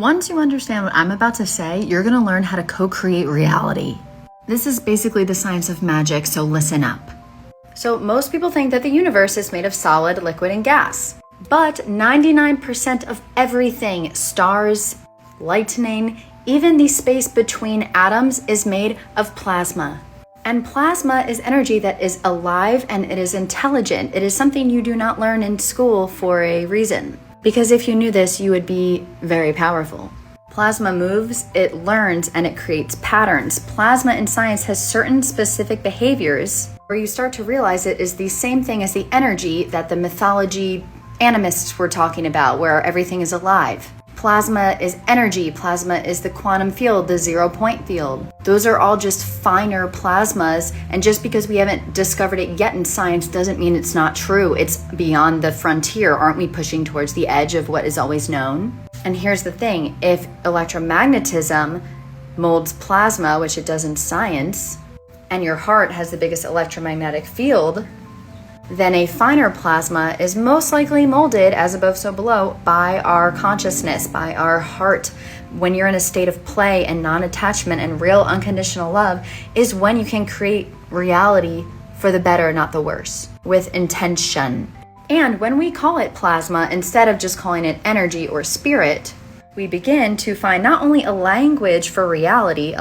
Once you understand what I'm about to say, you're going to learn how to co-create reality. This is basically the science of magic, so listen up. So most people think that the universe is made of solid, liquid, and gas. But 99% of everything, stars, lightning, even the space between atoms is made of plasma. And plasma is energy that is alive and it is intelligent. It is something you do not learn in school for a reason. Because if you knew this, you would be very powerful. Plasma moves, it learns, and it creates patterns. Plasma in science has certain specific behaviors where you start to realize it is the same thing as the energy that the mythology animists were talking about, where everything is alive. Plasma is energy. Plasma is the quantum field, the 0-point field. Those are all just finer plasmas, and just because we haven't discovered it yet in science doesn't mean it's not true. It's beyond the frontier. Aren't we pushing towards the edge of what is always known? And here's the thing, if electromagnetism molds plasma, which it does in science, and your heart has the biggest electromagnetic field, then a finer plasma is most likely molded, as above so below, by our consciousness, by our heart. When you're in a state of play and non-attachment and real unconditional love is when you can create reality for the better, not the worse, with intention. And when we call it plasma, instead of just calling it energy or spirit, we begin to find not only a language for reality,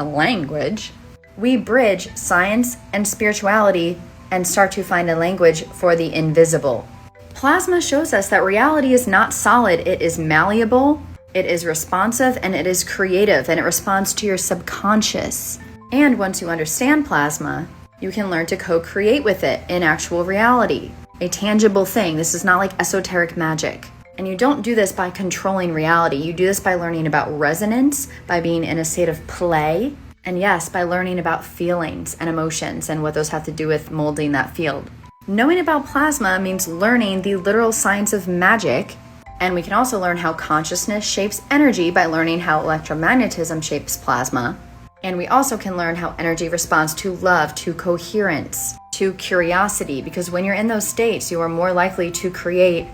we bridge science and spirituality and start to find a language for the invisible. Plasma shows us that reality is not solid. It is malleable, it is responsive, and it is creative, and it responds to your subconscious. And once you understand plasma, you can learn to co-create with it in actual reality, a tangible thing. This is not like esoteric magic. And you don't do this by controlling reality. You do this by learning about resonance, by being in a state of play, and yes, by learning about feelings and emotions and what those have to do with molding that field. Knowing about plasma means learning the literal science of magic, and we can also learn how consciousness shapes energy by learning how electromagnetism shapes plasma. And we also can learn how energy responds to love, to coherence, to curiosity, because when you're in those states, you are more likely to create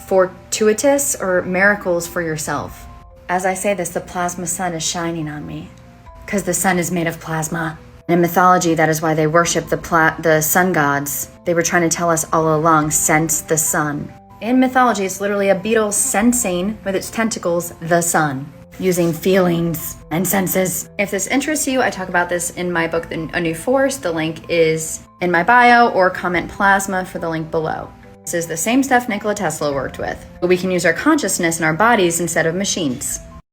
fortuitous or miracles for yourself. As I say this, the plasma sun is shining on me, because the sun is made of plasma. In mythology, that is why they worship the sun gods. They were trying to tell us all along, sense the sun. In mythology, it's literally a beetle sensing with its tentacles the sun, using feelings and senses. If this interests you, I talk about this in my book, A New Force. The link is in my bio, or comment plasma for the link below. This is the same stuff Nikola Tesla worked with, but we can use our consciousness in our bodies instead of machines.